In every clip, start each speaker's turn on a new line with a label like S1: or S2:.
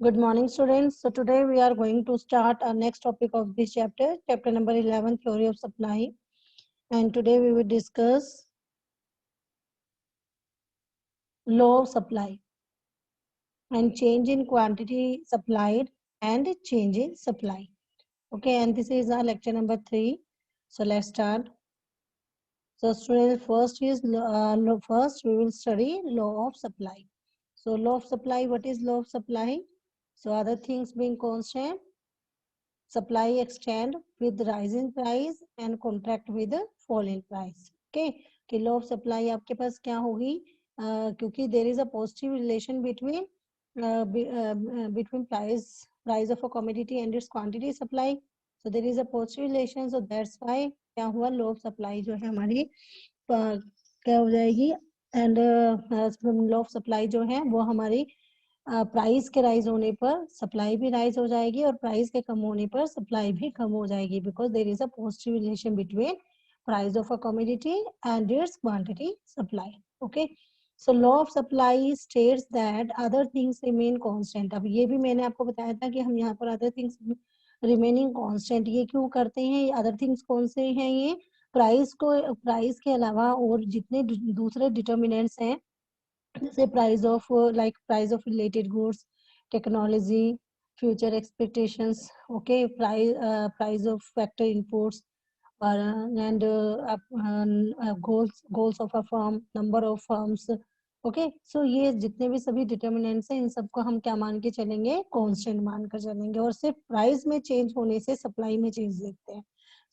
S1: Good morning, students. So today we are going to start our next topic of this chapter, chapter number 11, theory of supply. And today we will discuss law of supply and change in quantity supplied and change in supply. Okay, and this is our lecture number 3. So let's start. So students, first we will study law of supply. So law of supply, what is law of supply? So other things being constant, supply extend with rise in price and contract with fall in price. Okay, कि law of supply आपके पास क्या होगी, क्योंकि there is a positive relation between price of a commodity and its quantity supply. So there is a positive relation, so that's why क्या हुआ, law of supply जो है हमारी क्या हो जाएगी, and law of supply जो है वो हमारी प्राइस के राइज होने पर सप्लाई भी राइज हो जाएगी और प्राइस के कम होने पर सप्लाई भी कम हो जाएगी, because there is a positive relation between price of a commodity and its quantity supply. Okay, so law of supply states that other things remain constant. अब ये भी मैंने आपको बताया था कि हम यहाँ पर अदर थिंग्स रिमेनिंग कांस्टेंट ये क्यों करते हैं. अदर थिंग्स कौन से हैं? ये प्राइस के अलावा और जितने दूसरे डिटर्मिनेंट्स हैं, जैसे price of price of related goods, technology, future expectations, okay, price of factor inputs and goals of a firm, number of firms. Okay, so ये जितने भी सभी डिटर्मिनेंट्स हैं इन सबको हम क्या मान के चलेंगे, कांस्टेंट मान कर चलेंगे, और सिर्फ प्राइस में चेंज होने से सप्लाई में चेंज देखते हैं.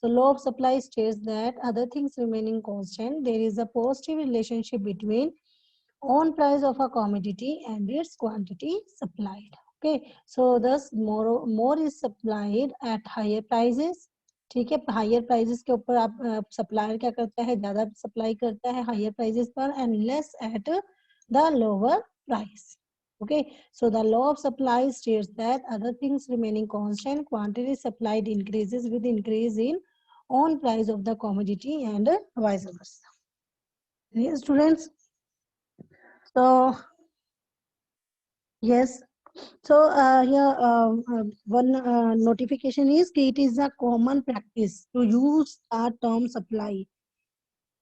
S1: So law of supply states that other things remaining constant, there is a positive relationship between on price of a commodity and its quantity supplied. Okay, so thus more is supplied at higher prices. ठीक है, higher prices के ऊपर आप supplier क्या करता है, ज्यादा supply करता है हायर प्राइजेस पर, and less at the lower price. Okay, so the law of supply states that other things remaining constant, quantity supplied increases with increase in on price of the commodity and vice versa. Yes, students. So yes, so here one notification is that it is a common practice to use the term supply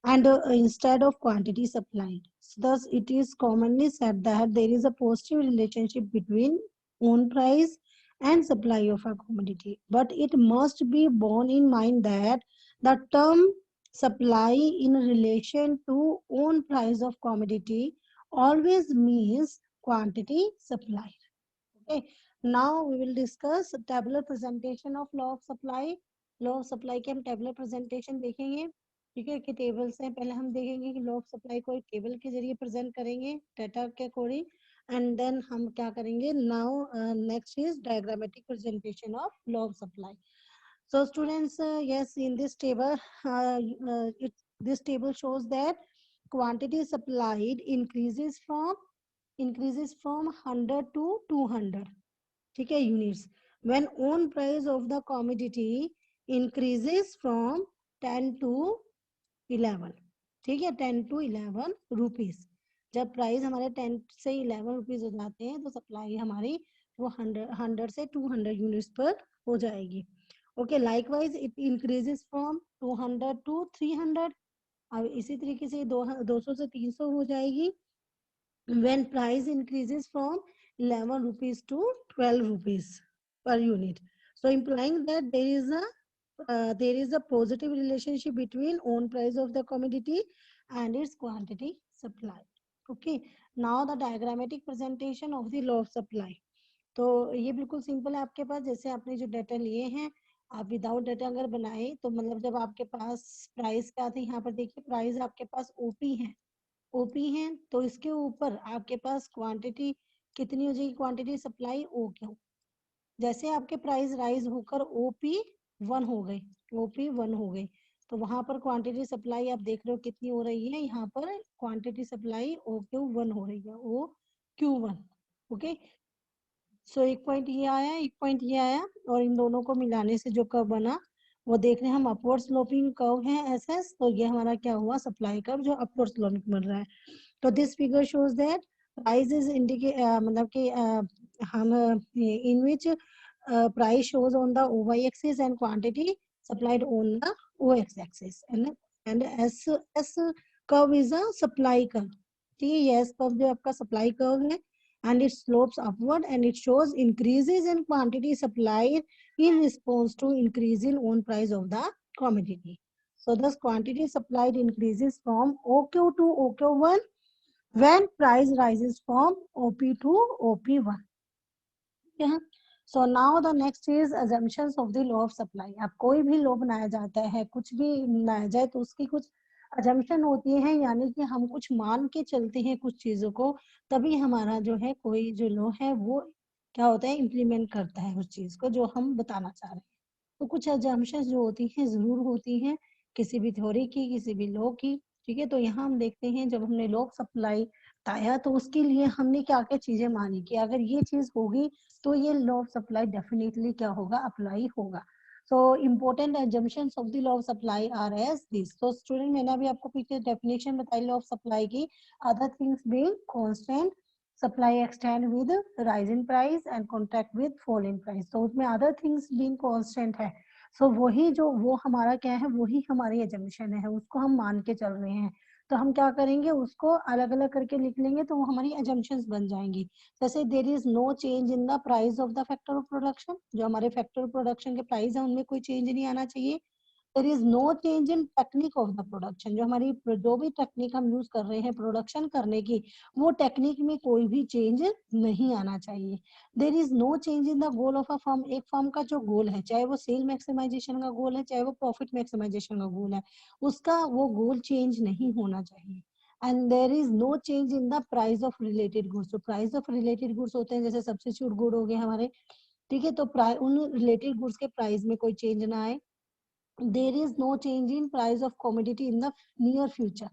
S1: and instead of quantity supplied. So thus, it is commonly said that there is a positive relationship between own price and supply of a commodity. But it must be borne in mind that the term supply in relation to own price of commodity always means quantity supplied. Okay, now we will discuss tabular presentation of law of supply. Law of supply के हम tabular presentation देखेंगे. ठीक है, कि tables हैं, पहले हम देखेंगे कि लॉ ऑफ सप्लाई को एक टेबल के जरिए प्रेजेंट करेंगे डाटा के अकॉर्डिंग, एंड देन हम क्या करेंगे, now next is diagrammatic presentation of law of supply. So students, yes, in this table, this table shows that quantity supplied increases from 100 to 200. ठीक है, units. When own price of the commodity increases from 10 to 11. ठीक है, 10 to 11 rupees. जब price हमारे 10 से 11 rupees हो जाते हैं तो सप्लाई हमारी वो 100 से 200 यूनिट्स पर हो जाएगी. Okay, likewise it increases from 200 to 300. अब इसी तरीके से 200 से 300 हो जाएगी. When price increases from 11 rupees to 12 rupees per unit, so implying that there is a positive relationship between own price of the commodity and its quantity supply. Okay, now the diagrammatic presentation of the law of supply. तो ये बिल्कुल simple है आपके पास. जैसे आपने जो data लिए हैं, आप विदाउट डाटा अगर बनाए तो मतलब जब आपके पास प्राइस क्या थे, यहाँ पर देखिए प्राइस आपके पास ओपी है, ओपी है, तो इसके ऊपर आपके पास क्वांटिटी कितनी हो जाएगी, क्वांटिटी सप्लाई ओ क्यू. जैसे आपके प्राइस राइज होकर ओपी 1 हो गए, ओपी 1 हो गए, तो वहां पर क्वांटिटी सप्लाई आप देख रहे हो कितनी हो रही है, यहाँ पर क्वांटिटी सप्लाई ओ क्यू 1 हो रही है, ओ क्यू 1. ओके, सो एक पॉइंट ये आया, एक पॉइंट ये आया, और इन दोनों को मिलाने से जो कर्व बना वो देख रहे हैं हम, अपवर्ड स्लोपिंग कर्व है एसएस. तो ये हमारा क्या हुआ, सप्लाई कर्व जो अपवर्ड स्लोपिंग बन रहा है. तो this figure shows that price is indicate, मतलब कि हम in which price shows on the y axis and quantity supplied on the ox axis, and s curve is a supply curve. ठीक है, ये s curve जो आपका supply curve है, and it slopes upward and it shows increases in quantity supplied in response to increase in own price of the commodity. So thus quantity supplied increases from OQ to OQ1 when price rises from OP to OP1. Yeah. So now the next is assumptions of the law of supply. अब कोई भी law बनाया जाता है, कुछ भी बनाया जाए तो उसकी कुछ assumption होती है, यानी कि हम कुछ मान के चलते हैं कुछ चीजों को, तभी हमारा जो है कोई जो लॉ है वो क्या होता है, इम्प्लीमेंट करता है उस चीज को जो हम बताना चाह रहे हैं। तो कुछ assumptions जो होती हैं जरूर होती हैं किसी भी थ्योरी की, किसी भी लॉ की। ठीक है, तो यहाँ हम देखते हैं जब हमने लॉ ऑफ सप्लाई बताया तो उसके लिए हमने क्या क्या चीजें मानी कि अगर ये चीज होगी तो ये लॉ ऑफ सप्लाई डेफिनेटली क्या होगा, अप्लाई होगा। So important assumptions of the law of supply are as this. तो स्टूडेंट मैंने अभी आपको पीछे डेफिनेशन बताई लॉ ऑफ सप्लाई की, other things being constant, supply extend with rise in price and contract with fall in price. तो उसमें other things being constant है, सो वही जो वो हमारा क्या है, वही हमारी एजम्पशन है, उसको हम मान के चल रहे हैं। तो हम क्या करेंगे, उसको अलग अलग करके लिख लेंगे तो वो हमारी एजम्पशंस बन जाएंगी। जैसे there is no change in the price of the factor of production, जो हमारे फैक्टर ऑफ प्रोडक्शन के प्राइस है उनमें कोई चेंज नहीं आना चाहिए। There is no change in technique of the production, जो हमारी जो भी टेक्निक हम यूज कर रहे हैं प्रोडक्शन करने की, वो टेक्निक में कोई भी चेंज नहीं आना चाहिए। There is no change in the goal of a firm, एक फर्म का जो गोल है, चाहे वो सेल मैक्सिमाइजेशन का गोल है, चाहे वो प्रॉफिट मैक्सिमाइजेशन का गोल है, उसका वो गोल चेंज नहीं होना चाहिए। And there is no change in the price of related goods, तो प्राइस ऑफ रिलेटेड गुड्स होते हैं जैसे सब्स्टिट्यूट गुड हो गए हमारे। ठीक है, तो उन रिलेटेड गुड्स के प्राइस में कोई चेंज ना आए। There is no change in price of commodity in the near future,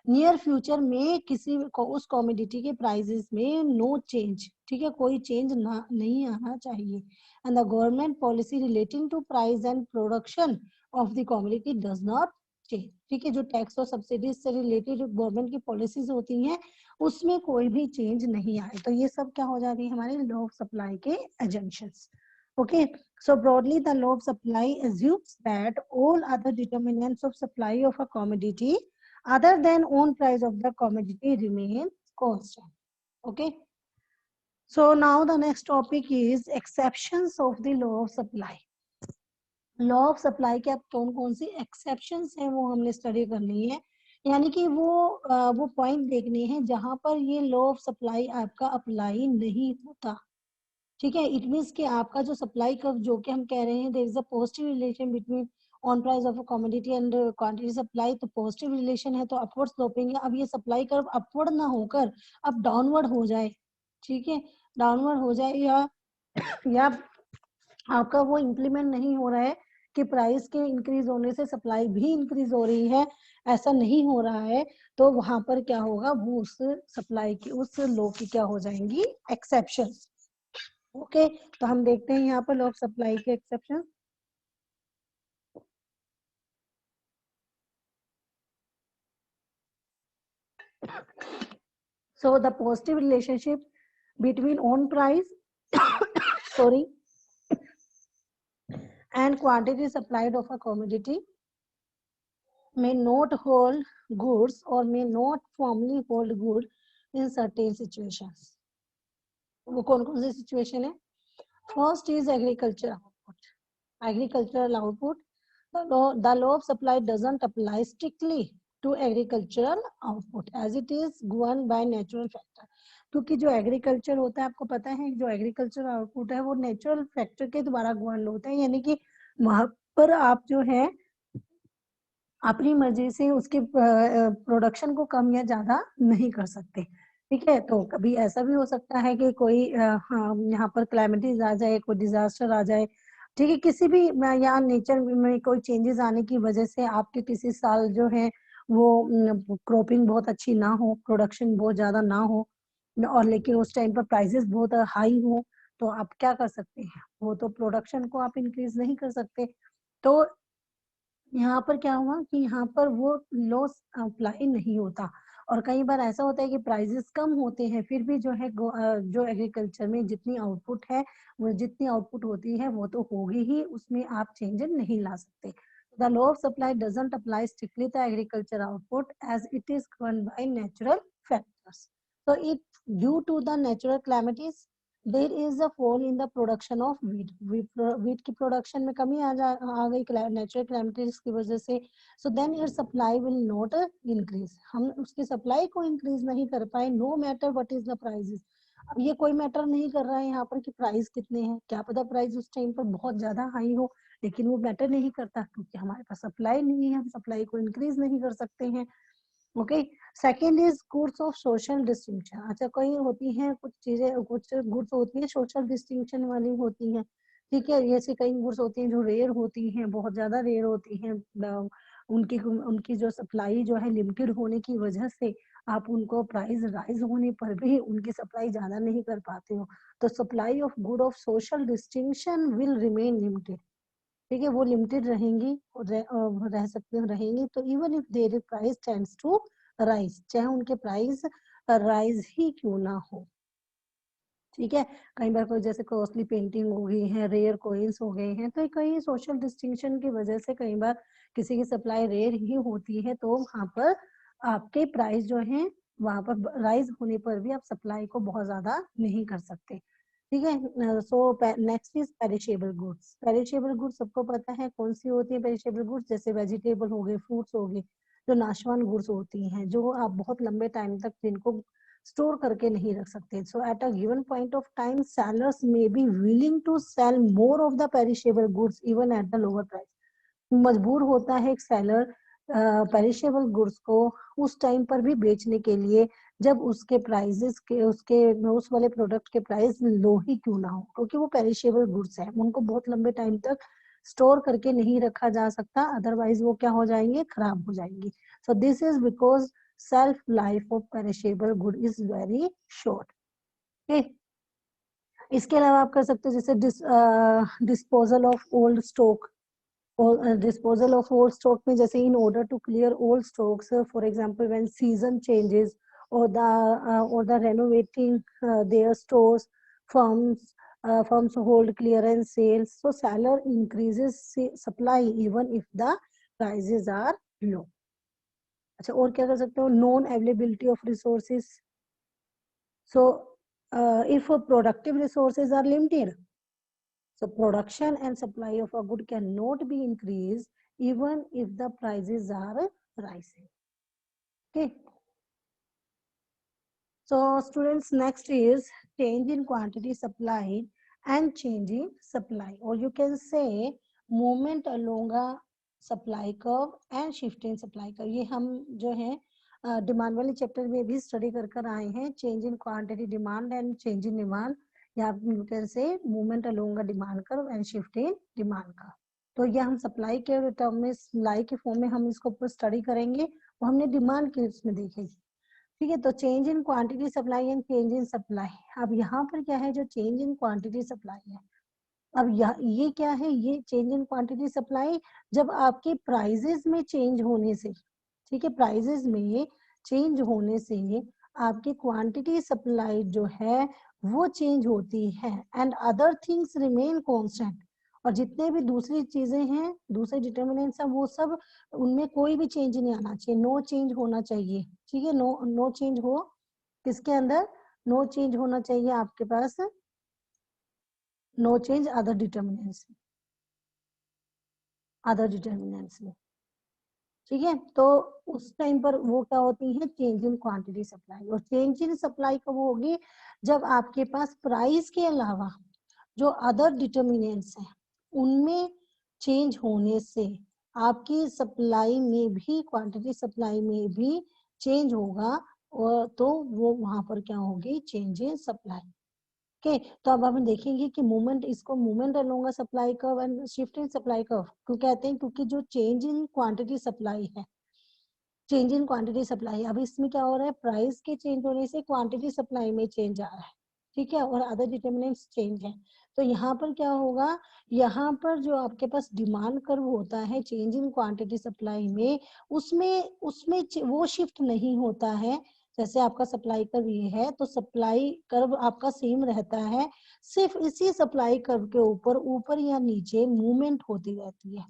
S1: near future में किसी को उस कॉमोडिटी के प्राइसेस में नो चेंज। ठीक है, कोई चेंज ना नहीं आना चाहिए। And the government policy relating to price and production of the commodity does not change. ठीक है, जो टैक्स और सब्सिडीज से रिलेटेड गवर्नमेंट की पॉलिसीज होती हैं उसमें कोई भी चेंज नहीं आए। तो ये सब क्या हो जाती है, हमारे लॉ ऑफ सप्लाई के assumptions. Okay, so broadly the law of supply assumes that all other determinants of supply of a commodity other than own price of the commodity remain constant. Okay, so now the next topic is exceptions of the law of supply. Law of supply के अब कौन कौन सी exceptions हैं वो हमने study करनी है, यानी कि वो पॉइंट देखने हैं जहां पर ये लॉ ऑफ सप्लाई आपका अप्लाई नहीं होता। ठीक है, इट मीन्स कि आपका जो सप्लाई कर्व जो कि हम कह रहे हैं there is a positive relation between on price of a commodity and quantity supply, तो पॉजिटिव रिलेशन है तो अपवर्ड स्लोपिंग है। अब ये सप्लाई कर्व अपवर्ड ना होकर अब डाउनवर्ड हो जाए, ठीक है, डाउनवर्ड हो जाए, या आपका वो इम्प्लीमेंट नहीं हो रहा है कि प्राइस के इंक्रीज होने से सप्लाई भी इंक्रीज हो रही है, ऐसा नहीं हो रहा है, तो वहां पर क्या होगा, वो उस सप्लाई की उस लॉ की क्या हो जाएंगी, एक्सेप्शन। ओके, तो हम देखते हैं यहाँ पर लॉ ऑफ सप्लाई के exception. So the positive relationship between own price sorry and quantity supplied of a commodity may not hold goods or may not firmly hold good in certain situations. वो कौन कौन सी situation है? First is agriculture output, agricultural output. The law of supply doesn't apply strictly to agricultural output as it is governed by natural factor. क्योंकि जो agriculture होता है, आपको पता है जो एग्रीकल्चर आउटपुट है वो नेचुरल फैक्टर के द्वारा गवर्न होता है, यानी कि वहां पर आप जो है अपनी मर्जी से उसके प्रोडक्शन को कम या ज्यादा नहीं कर सकते। ठीक है, तो कभी ऐसा भी हो सकता है कि कोई हाँ, यहाँ पर क्लाइमेटीज आ जाए, कोई डिजास्टर आ जाए, ठीक है, किसी भी यहाँ नेचर में कोई चेंजेस आने की वजह से आपके किसी साल जो है वो क्रॉपिंग बहुत अच्छी ना हो, प्रोडक्शन बहुत ज्यादा ना हो, और लेकिन उस टाइम पर प्राइसेस बहुत हाई हो, तो आप क्या कर सकते हैं, वो तो प्रोडक्शन को आप इंक्रीज नहीं कर सकते। तो यहाँ पर क्या हुआ कि यहाँ पर वो लॉस अप्लाई नहीं होता, और कई बार ऐसा होता है कि प्राइसेस कम होते हैं, फिर भी जो है जो एग्रीकल्चर में जितनी आउटपुट है, वो जितनी आउटपुट होती है वो तो होगी ही, उसमें आप चेंजेस नहीं ला सकते. The law of supply doesn't apply strictly to agriculture output as it is governed by natural factors. So it due to the natural calamities there is a fall in the production of wheat. Wheat की production में कमी आ गई natural calamities की वजह से. So then its supply will not increase. हम उसकी supply को increase नहीं कर पाए, no matter what is the prices. अब ये कोई मैटर नहीं कर रहा है यहाँ पर कि प्राइस कितने हैं, क्या पता प्राइस उस टाइम पर बहुत ज्यादा हाई हो, लेकिन वो मैटर नहीं करता क्योंकि हमारे पास सप्लाई नहीं है, हम सप्लाई को इंक्रीज नहीं कर सकते हैं. Okay. Second is goods of social distinction. अच्छा, कई होती हैं कुछ चीजें, कुछ गुड्स होती है सोशल डिस्टिंक्शन वाली होती है, ठीक है. जैसे कई गुड्स होती हैं जो रेयर होती हैं, बहुत ज्यादा रेयर होती हैं, उनकी उनकी जो सप्लाई जो है लिमिटेड होने की वजह से आप उनको प्राइस राइज होने पर भी उनकी सप्लाई ज्यादा नहीं कर पाते हो, तो supply of good of social distinction will remain limited. ठीक है, वो लिमिटेड रहेंगी और रह सकते रहेंगी. तो even if there price tends to rise, चाहे उनके प्राइस राइज ही क्यों ना हो. ठीक है. कई बार कोई जैसे कॉस्टली पेंटिंग हो गई है, रेयर कॉइन्स हो गए हैं, तो कई सोशल डिस्टिंक्शन की वजह से कई बार किसी की सप्लाई रेयर ही होती है, तो वहां पर आपके प्राइस जो है वहां पर राइज होने पर भी आप सप्लाई को बहुत ज्यादा नहीं कर सकते. ठीक है. So next is perishable goods. Perishable goods सबको पता है कौन सी होती है पेरिशेबल गुड्स, जैसे वेजिटेबल हो गए, फ्रूट्स हो गए, जो नाशवान गुड्स होती हैं, जो आप बहुत लंबे टाइम तक जिनको स्टोर करके नहीं रख सकते. So at a given point of time sellers may be willing to sell more of the perishable goods even at the lower price. मजबूर होता है एक सेलर पेरिशेबल गुड्स को उस टाइम पर भी बेचने के लिए जब उसके प्राइसेस के उसके उस वाले प्रोडक्ट के प्राइस लो ही क्यों ना हो, क्योंकि वो पेरिशेबल गुड्स है, उनको बहुत लंबे टाइम तक स्टोर करके नहीं रखा जा सकता, अदरवाइज वो क्या हो जाएंगे, खराब हो जाएंगे. So this is because shelf life of perishable good is very short. okay. इसके अलावा आप कर सकते हो जैसे disposal of old stock. Disposal of old stock में जैसे in order to clear old stocks, for example when season changes or the renovating their stores, firms firms hold clearance sales, so seller increases supply even if the prices are low. अच्छा, और क्या कर सकते हो, non availability of resources. So if productive resources are limited, so production and supply of a good cannot be increased even if the prices are rising. Okay. So students, next is change in quantity supplied and change in supply, or you can say movement along a supply curve and shift in supply curve. ये हम जो है demand वाले chapter में भी study कर आए हैं, change in quantity demand and change in demand, या you can say movement along a demand curve and shift in demand curve. तो ये हम सप्लाई के टर्म में, सप्लाई के फॉर्म में हम इसको ऊपर स्टडी करेंगे, और हमने डिमांड के उसमें देखेगी. ठीक है. तो change in quantity supply and change in supply. अब यहाँ पर क्या है, जो चेंज इन क्वांटिटी सप्लाई है, अब ये क्या है, ये चेंज इन क्वांटिटी सप्लाई जब आपके प्राइजेस में चेंज होने से, ठीक है, प्राइजेस में चेंज होने से आपकी क्वांटिटी सप्लाई जो है वो चेंज होती है, and other things remain constant. और जितने भी दूसरी चीजें हैं, दूसरे डिटर्मिनेंट्स हैं, वो सब, उनमें कोई भी चेंज नहीं आना चाहिए, नो चेंज होना चाहिए. ठीक है. नो चेंज हो, किसके अंदर नो चेंज होना चाहिए, आपके पास नो चेंज अदर डिटर्मिनेंट्स में. ठीक है. तो उस टाइम पर वो क्या होती है, चेंज इन क्वांटिटी सप्लाई. और चेंज इन सप्लाई कब होगी, जब आपके पास प्राइस के अलावा जो अदर डिटर्मिनेंट्स हैं उनमें चेंज होने से आपकी सप्लाई में भी, क्वांटिटी सप्लाई में भी चेंज होगा, और तो वो वहां पर क्या होगी, चेंज इन सप्लाई. ओके. तो अब हम देखेंगे कि मूवमेंट, इसको movement along a supply curve and shift in supply curve क्यों कहते हैं, क्योंकि जो चेंज इन क्वांटिटी सप्लाई है, चेंज इन क्वांटिटी सप्लाई, अब इसमें क्या हो रहा है, प्राइस के चेंज होने से क्वांटिटी सप्लाई में चेंज आ रहा है. ठीक है, और अदर डिटर्मिनेंट्स चेंज है। तो यहाँ पर क्या होगा, यहाँ पर जो आपके पास डिमांड कर्व होता है चेंज इन क्वांटिटी सप्लाई में, उसमें उसमें वो शिफ्ट नहीं होता है। जैसे आपका सप्लाई कर्व ये है तो सप्लाई कर्व आपका सेम रहता है, सिर्फ इसी सप्लाई कर्व के ऊपर ऊपर या नीचे मूवमेंट होती रहती है।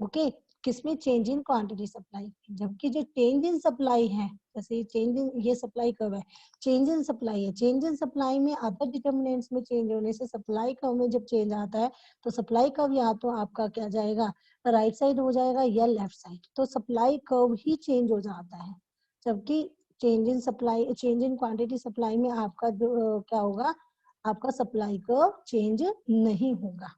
S1: ओके, किसमें, चेंज इन क्वांटिटी सप्लाई। जबकि जो चेंज इन सप्लाई है, जैसे ये चेंज इन, ये सप्लाई कर्व है, चेंज इन सप्लाई है, चेंज इन सप्लाई में अदर डिटर्मिनेंट्स में चेंज होने से सप्लाई कर्व में जब चेंज आता है तो सप्लाई कर्व या तो आपका क्या जाएगा, राइट साइड हो जाएगा या लेफ्ट साइड, तो सप्लाई कर्व ही चेंज हो जाता है। जबकि change in supply, change in quantity supply में आपका जो क्या होगा, आपका सप्लाई कर्व चेंज नहीं होगा।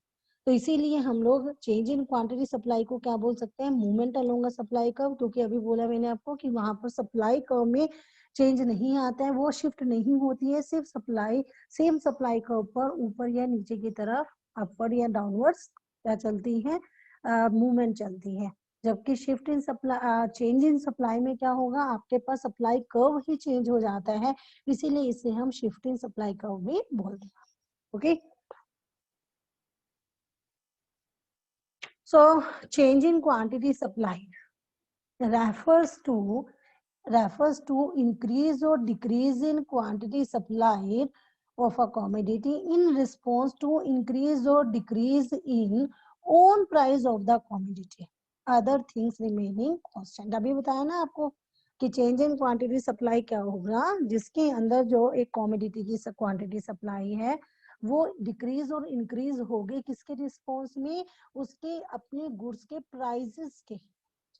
S1: तो इसीलिए हम लोग चेंज इन क्वांटिटी सप्लाई को क्या बोल सकते हैं, मूवमेंट अलोंग सप्लाई कर्व, क्योंकि अभी बोला मैंने आपको कि वहां पर सप्लाई कर्व में चेंज नहीं आता है, वो शिफ्ट नहीं होती है, सिर्फ सप्लाई, सेम सप्लाई कर्व पर ऊपर या नीचे की तरफ अपवर्ड या डाउनवर्ड्स क्या चलती है, मूवमेंट चलती है। जबकि shift in supply, change in supply में क्या होगा, आपके पास सप्लाई कर्व ही चेंज हो जाता है, इसीलिए इसे हम शिफ्ट इन सप्लाई कर्व भी बोलते हैं। Okay, so change in quantity supplied refers to increase or decrease in quantity supplied of a commodity in response to increase or decrease in own price of the commodity, other things remaining constant। अभी बताया ना आपको कि change in quantity supply क्या होगा, जिसके अंदर जो एक कॉमोडिटी की क्वांटिटी सप्लाई है वो डिक्रीज और इंक्रीज होगी किसके रिस्पॉन्स में, उसके अपने गुड्स के प्राइसेस के,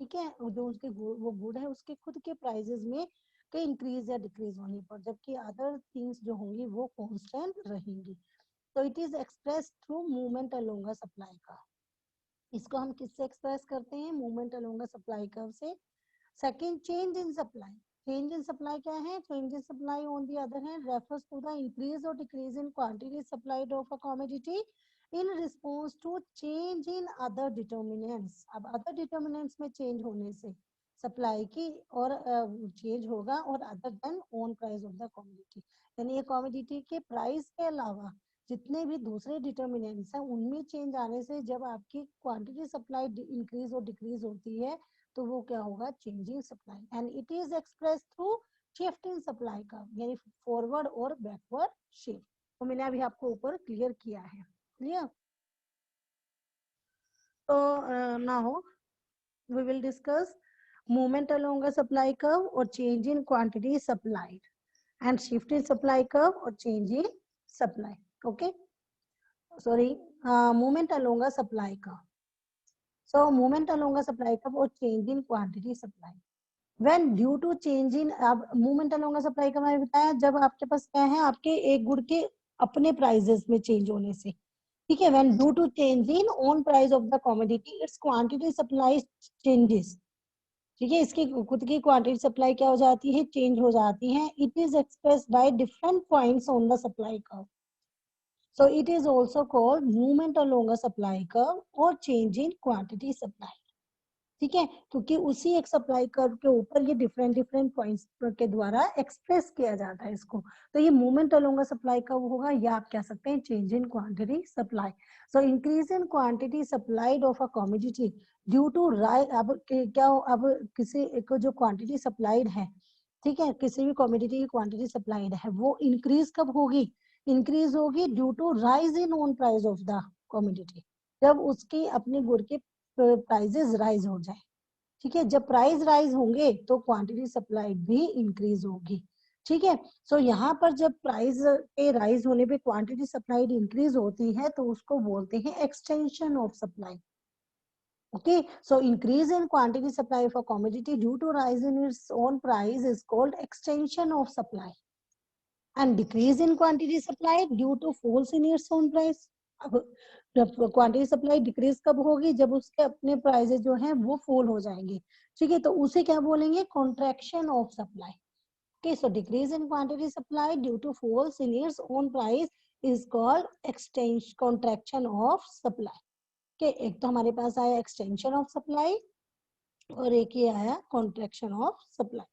S1: ठीक है, जो उसके वो गुड है उसके खुद के प्राइसेस में के इंक्रीज या डिक्रीज होने पर, जबकि अदर थिंग्स जो होंगी वो कांस्टेंट रहेंगी। तो it is express through movement along supply का। इसको हम किससे एक्सप्रेस करते हैं, मूवमेंट अलोंग सप्लाई कर्व से। Second, change in supply. Change in supply क्या है, change in supply on the other hand refers to the increase or decrease in quantity supplied of a commodity in response to change in other determinants. अब other determinants में change होने से supply की और change होगा, और other than own price of the commodity, यानी ये कमोडिटी के प्राइस के अलावा जितने भी दूसरे डिटर्मिनेंट्स हैं उनमें चेंज आने से जब आपकी quantity supply increase or decrease होती है तो वो क्या होगा, changing supply, and it is express through shift in supply का, यानी फॉरवर्ड और बैकवर्ड शिफ्ट। तो मैंने अभी आपको ऊपर क्लियर किया है, क्लियर। तो now we will discuss movement along a supply curve or change in quantity supplied, and shift in supply curve or change in supply. Okay, sorry, movement along a supply curve. So movement along a supply curve or change in quantity supply when due to change in, अब movement along a supply curve मैंने बताया जब आपके पास क्या है, आपके एक good के अपने प्राइजेस में चेंज होने से, ठीक है, when due to change in own price of the commodity its quantity supply changes, ठीक है, इसकी खुद की क्वांटिटी सप्लाई क्या हो जाती है, चेंज हो जाती है। It is expressed by different points on the supply curve, so it is also called movement along a supply curve or change in quantity supply, ठीक है, क्योंकि उसी एक सप्लाई कर्व के ऊपर ये डिफरेंट डिफरेंट पॉइंट्स के द्वारा एक्सप्रेस किया जाता है इसको। तो ये मूवमेंट अलोंग सप्लाई कर्व होगा, या आप कह सकते हैं change in quantity supply. So increase in quantity supplied of a commodity due to rise, अब क्या, अब किसी को जो क्वांटिटी सप्लाइड है, ठीक है, किसी भी कमोडिटी की क्वांटिटी सप्लाइड है वो इंक्रीज कब होगी, इंक्रीज होगी due to rise in own price of the commodity, जब उसकी अपने गुड के प्राइजेस राइज हो जाए, ठीक है, जब प्राइस राइज होंगे तो क्वांटिटी सप्लाई भी इंक्रीज होगी, ठीक है। सो यहाँ पर जब प्राइस के राइज होने पे क्वांटिटी सप्लाइड इंक्रीज होती है तो उसको बोलते हैं extension of supply. Okay, so increase in quantity supply of a commodity due to rise in its own price is called extension of supply, and decrease in quantity supply due to falls in its own price. अब quantity supply decrease कब होगी, जब उसके अपने prices जो हैं वो fall हो जाएंगे, ठीक है, तो उसे क्या बोलेंगे, contraction of supply. Okay, so decrease in quantity supply due to falls in its own price is called extension, contraction of supply. Okay, एक तो हमारे पास आया एक्सटेंशन ऑफ सप्लाई और एक ये आया contraction of supply.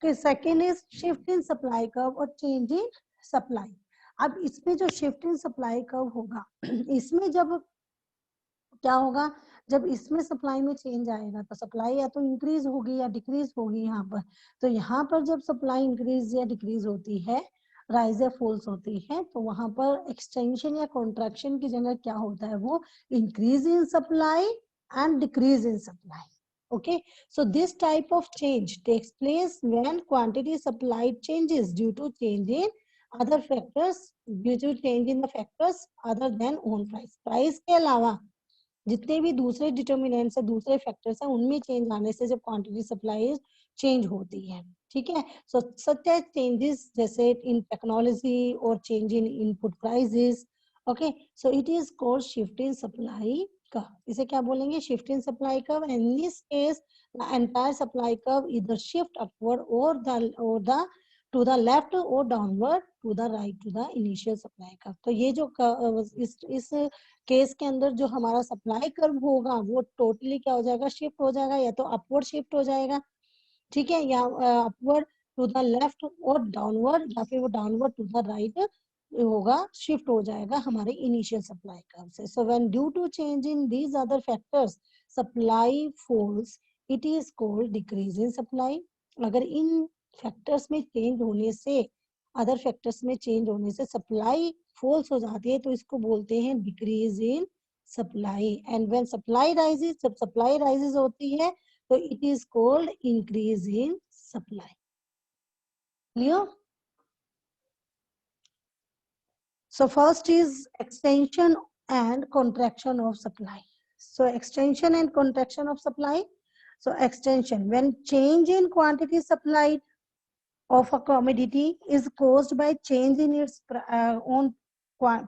S1: Okay, second is shift in supply curve or change in supply. अब इसमें जो शिफ्ट इन सप्लाई कब होगा, इसमें जब क्या होगा, जब इसमें सप्लाई में चेंज आएगा तो सप्लाई या तो इंक्रीज होगी या डिक्रीज होगी यहाँ पर। तो यहाँ पर जब सप्लाई इंक्रीज या डिक्रीज होती है, राइज या फॉल्स होती है, तो वहां पर एक्सटेंशन या कॉन्ट्रैक्शन की जगह क्या होता है, वो increase in supply and decrease in supply. Okay, so this type of change takes place when quantity supplied changes due to change in other factors, due to change in the factors other than own price. Price के अलावा जितने भी दूसरे determinants है, दूसरे factors है, उनमें change आने से जब क्वांटिटी सप्लाई चेंज होती है, ठीक है। सो सच एज चेंजेस जैसे इन टेक्नोलॉजी और change in input prices. Okay, so it is called shift in supply curve. इसे क्या बोलेंगे, shift in supply curve. In this case the entire supply curve इधर शिफ्ट अपवर्ड और द टू द लेफ्ट और downward to the right to the initial supply curve. तो ये जो इस केस के अंदर जो हमारा सप्लाई कर्व होगा वो टोटली क्या हो जाएगा, शिफ्ट हो जाएगा, या तो अपवर्ड शिफ्ट हो जाएगा, ठीक है, या अपवर्ड टू द लेफ्ट और डाउनवर्ड, या फिर वो डाउनवर्ड टू द राइट होगा, शिफ्ट हो जाएगा हमारे इनिशियल सप्लाई कर्व से। So when due to change in these other factors supply falls, it is called decrease in supply. अगर इन फैक्टर्स में चेंज होने से, अदर फैक्टर्स में चेंज होने से सप्लाई फॉल्स हो जाती है, तो इसको बोलते हैं decrease in supply. And when supply rises, जब सप्लाई राइजेस होती है तो it is called increase in supply. Clear? So first is extension and contraction of supply. So extension and contraction of supply. So extension, when change in quantity supplied of a commodity is caused by change in its own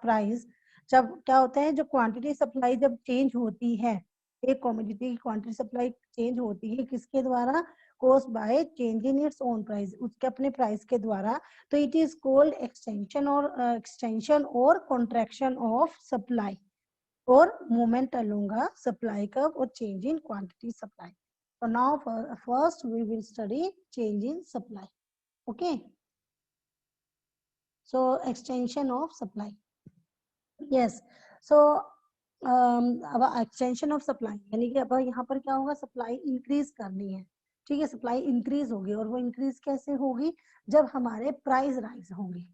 S1: price. जब क्या होता है, जो quantity supply जब change होती है, एक commodity की क्वांटिटी सप्लाई चेंज होती है किसके द्वारा, caused by change in its own price, उसके अपने प्राइस के द्वारा, तो it is called extension or contraction of supply or movement along a supply curve or change in quantity supply. So now first we will study change in supply. Okay, so extension of supply. Yes, so अब extension of supply यानी कि अब यहाँ पर क्या होगा, supply increase करनी है, ठीक है, सप्लाई इंक्रीज होगी, और वो इंक्रीज कैसे होगी, जब हमारे प्राइस राइज होंगे,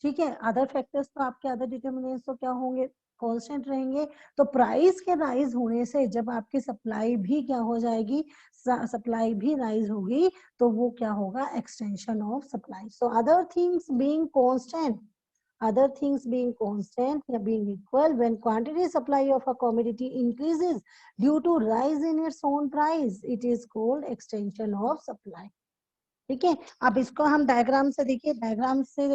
S1: ठीक है। अदर फैक्टर्स तो आपके अदर डिटर्मिनेंट्स तो क्या होंगे, कांस्टेंट रहेंगे। तो प्राइस के राइज होने से जब आपकी सप्लाई भी क्या हो जाएगी, सप्लाई भी राइज होगी, तो वो क्या होगा, extension of supply. So other things being constant, other things being constant or being equal, when quantity supply of a commodity increases due to rise in its own price, it is called extension of supply. ठीक है, अब इसको हम diagram से देखिए, diagram से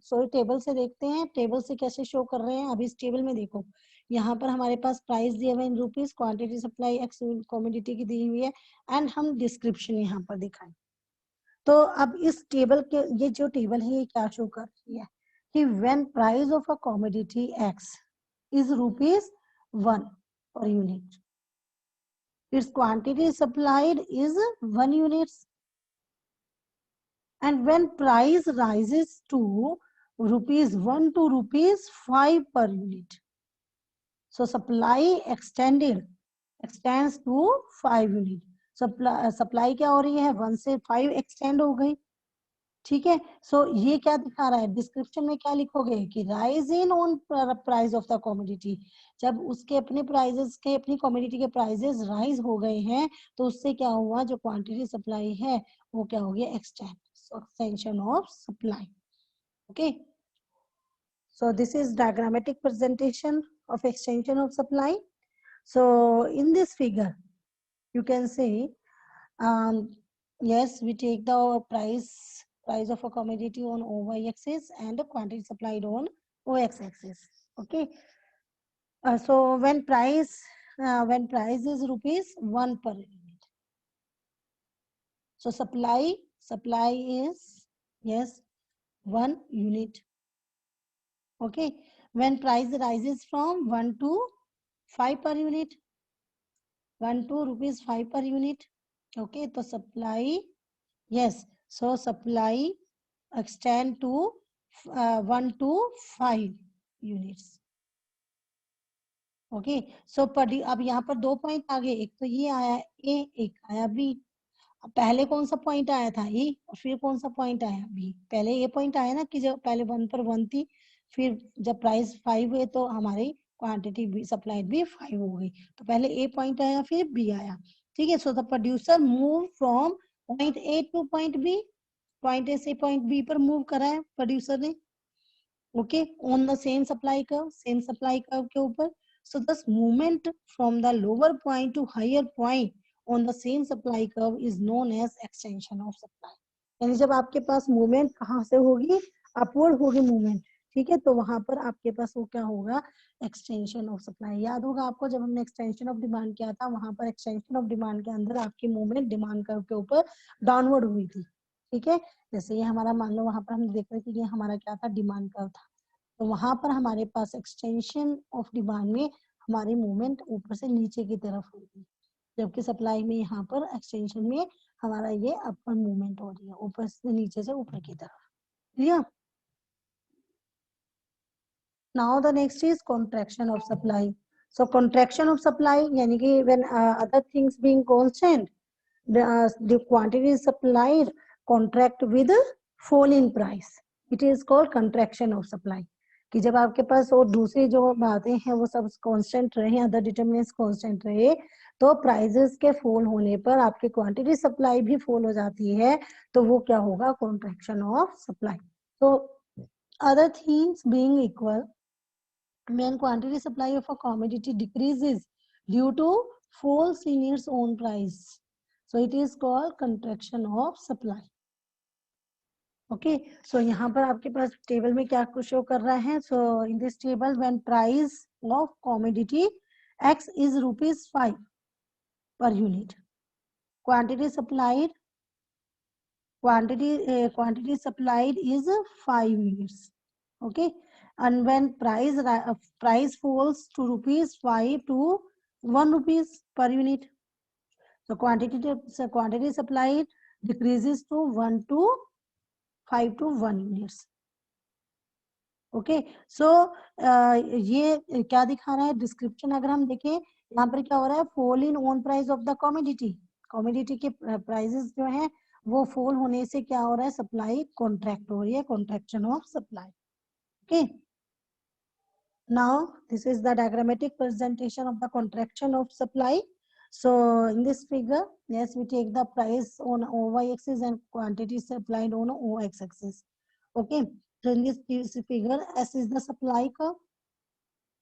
S1: sorry table से देखते हैं, टेबल से कैसे शो कर रहे हैं। अब इस टेबल में देखो, यहाँ पर हमारे पास प्राइस दिया हुआ है in rupees, quantity supply x commodity की दी हुई है, एंड हम डिस्क्रिप्शन यहाँ पर दिखाएं। तो अब इस टेबल के, ये जो टेबल है ये क्या शो कर रही है कि when price of a commodity X is rupees 1 per unit, its quantity supplied is 1 unit, and when price rises to rupees 1 to rupees 5 per unit, so supply extends to 5 unit. Supply क्या हो रही है, 1 से 5 extend हो गई, ठीक है। सो ये क्या दिखा रहा है, डिस्क्रिप्शन में क्या लिखोगे कि rise in on price of the commodity, जब उसके अपने प्राइजेस के, अपनी कमोडिटी के प्राइजेस राइज हो गए हैं, तो उससे क्या हुआ, जो क्वांटिटी सप्लाई है वो क्या हो गया, extension of supply. Okay, so this is diagrammatic presentation of extension of supply. So in this figure you can say, yes, we take the price of a commodity on y axis and the quantity supplied on ox axis. Okay, so when price is rupees 1 per unit, so supply is, yes, 1 unit. Okay, when price rises from 1 to 5 per unit, 1 to rupees 5 per unit. Okay, तो supply, yes, so supply extend to 1 to 5 units. Okay, सो अब यहाँ पर 2 point आ गए, एक तो ये आया ए, एक आया बी। पहले कौन सा पॉइंट आया था ए, और फिर कौन सा पॉइंट आया बी? पहले ये पॉइंट आया ना कि जब पहले 1 पर 1 थी, फिर जब प्राइस 5 हुए तो हमारी क्वांटिटी भी सप्लाइड भी 5 हो गई। तो पहले ए पॉइंट आया फिर बी आया। ठीक है, so the producer move from point A to point B, point A से पॉइंट बी पर मूव करा है प्रोड्यूसर ने। Okay, on the same supply curve, same supply curve के ऊपर। So thus movement from the lower point to higher point on the same supply curve is known as extension of supply. यानी जब आपके पास movement कहाँ से होगी, upward होगी movement, ठीक है, तो वहां पर आपके पास वो क्या होगा, एक्सटेंशन ऑफ सप्लाई। याद होगा आपको जब हमने एक्सटेंशन ऑफ डिमांड किया था, वहां पर एक्सटेंशन ऑफ डिमांड के अंदर आपकी मूवमेंट डिमांड कर्व के ऊपर डाउनवर्ड हुई थी। ठीक है, जैसे ये हमारा मान लो वहां पर हम देख रहे थे कि ये हमारा क्या था, डिमांड कर्व था, तो वहां पर हमारे पास एक्सटेंशन ऑफ डिमांड में हमारी मूवमेंट ऊपर से नीचे की तरफ होगी, जबकि सप्लाई में यहाँ पर एक्सटेंशन में हमारा ये अपर मूवमेंट हो रही है, ऊपर से नीचे से ऊपर की तरफ। Clear? Now the next is contraction of supply. So contraction of supply यानी कि when other things being constant, the quantity supplied contract with fall in price, it is called contraction of supply। कि जब आपके पास और दूसरी जो बातें हैं वो सब कांस्टेंट रहे, अदर डिटरमिनेंट्स कांस्टेंट रहे, तो प्राइसेस के फॉल होने पर आपकी क्वांटिटी सप्लाई भी फॉल हो जाती है, तो वो क्या होगा, कॉन्ट्रैक्शन ऑफ सप्लाई। तो other things being equal, when quantity supply of a commodity decreases due to falls in its own price, so it is called contraction of supply। Okay, so यहाँ पर आपके पास टेबल में क्या कुछ show कर रहा है, so in this table when price of commodity x is ₹5 per unit, quantity supplied quantity supplied is 5 units। Okay, and when price falls to ₹5 to 1 rupees per unit, so quantity supplied decreases to 1 to 5 to 1 units। Okay, so ये क्या दिखा रहा है description, अगर हम देखें यहाँ पर क्या हो रहा है, fall in own price of the commodity, commodity के प्राइसेस जो है वो फॉल होने से क्या हो रहा है, सप्लाई कॉन्ट्रैक्ट हो रही है, contraction of supply. Okay, now this is the diagrammatic presentation of the contraction of supply। So in this figure, yes, we take the price on y axis and quantity supplied on x axis। okay, so in this figure s is the supply curve,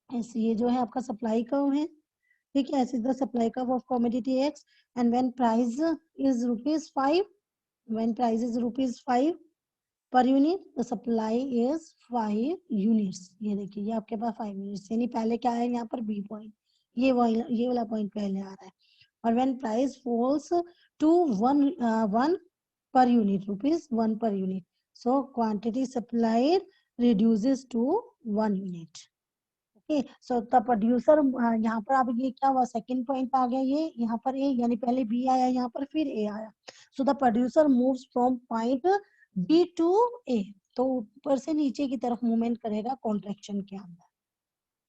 S1: s ये जो है आपका supply curve है, ठीक है, s is the supply curve of commodity x, and when price is ₹5, when price is ₹5 per unit, the supply is 5 units. ये देखिए, ये आपके पास 5 यूनिट्स, यानी पहले क्या है यहाँ पर बी पॉइंट, ये वाला पॉइंट पहले आ रहा है। और when price falls to 1 per unit, ₹1 per unit, so quantity supplied reduces to 1 unit. Okay, so the producer, यहाँ पर अब ये क्या हुआ, सेकंड पॉइंट आ गया, ये यहाँ पर ए, यानी पहले बी आया यहाँ पर फिर ए आया, so the producer moves from point B to A, तो ऊपर से नीचे की तरफ मूवमेंट करेगा कॉन्ट्रैक्शन के अंदर।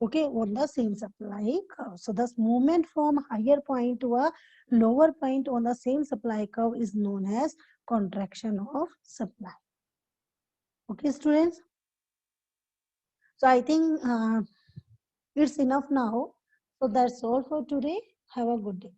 S1: okay, on the same supply curve, so thus movement from higher point to a lower point on the same supply curve is known as contraction of supply। okay students, so I think it's enough now, so that's all for today, have a good day।